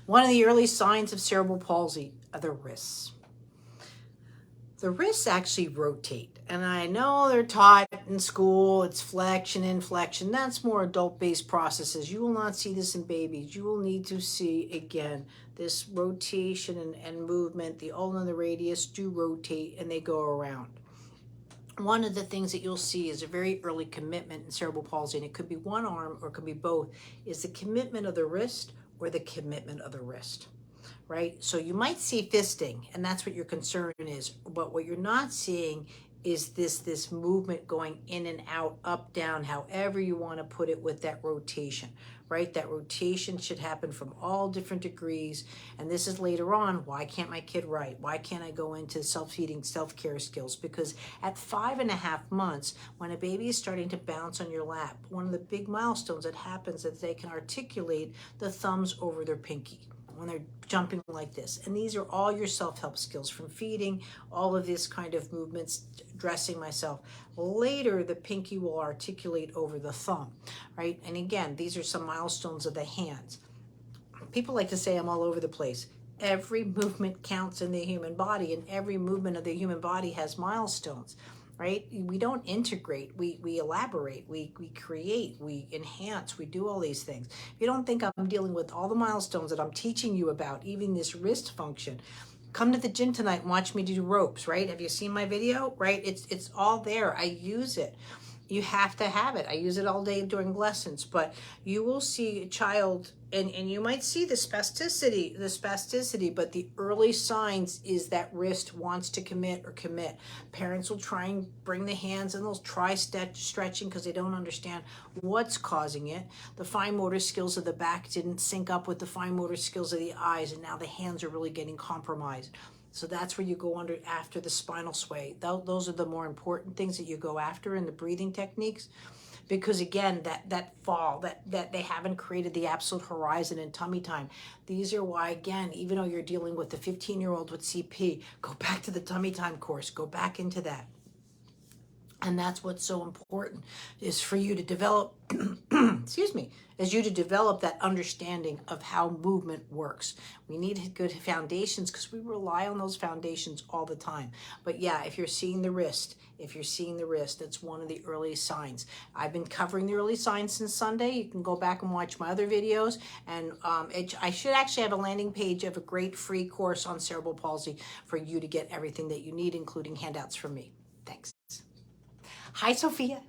One of the early signs of cerebral palsy are the wrists. The wrists actually rotate, and I know they're taught in school, it's flexion, inflection. That's more adult-based processes. You will not see this in babies. You will need to see, again, this rotation and movement. The ulna and the radius do rotate, and they go around. One of the things that you'll see is a very early commitment in cerebral palsy, and it could be one arm or it could be both, is the commitment of the wrist or the commitment of the wrist. Right? So you might see fisting, and that's what your concern is. But what you're not seeing is this movement going in and out, up, down, however you want to put it with that rotation, right? That rotation should happen from all different degrees. And this is later on, why can't my kid write? Why can't I go into self-feeding, self-care skills? Because at 5.5 months, when a baby is starting to bounce on your lap, one of the big milestones that happens is they can articulate the thumbs over their pinky when they're jumping like this. And these are all your self-help skills, from feeding, all of this kind of movements, dressing myself. Later, the pinky will articulate over the thumb, right? And again, these are some milestones of the hands. People like to say I'm all over the place. Every movement counts in the human body, and every movement of the human body has milestones. Right? We don't integrate, we elaborate, we create, we enhance, we do all these things. If you don't think I'm dealing with all the milestones that I'm teaching you about, even this wrist function, come to the gym tonight and watch me do ropes, right? Have you seen my video, right? It's all there. I use it. You have to have it. I use it all day during lessons, but you will see a child, and you might see the spasticity, but the early signs is that wrist wants to commit or commit. Parents will try and bring the hands, and they'll try stretching because they don't understand what's causing it. The fine motor skills of the back didn't sync up with the fine motor skills of the eyes, and now the hands are really getting compromised. So that's where you go after the spinal sway. Those are the more important things that you go after in the breathing techniques, because again, that fall, that they haven't created the absolute horizon in tummy time. These are why, again, even though you're dealing with the 15-year-old with CP, go back to the tummy time course, go back into that. And that's what's so important, is for you to develop, excuse me, is you to develop that understanding of how movement works. We need good foundations because we rely on those foundations all the time. But yeah, if you're seeing the wrist, that's one of the early signs. I've been covering the early signs since Sunday. You can go back and watch my other videos. And I should actually have a landing page of a great free course on cerebral palsy for you to get everything that you need, including handouts from me. Thanks. Hi, Sophia.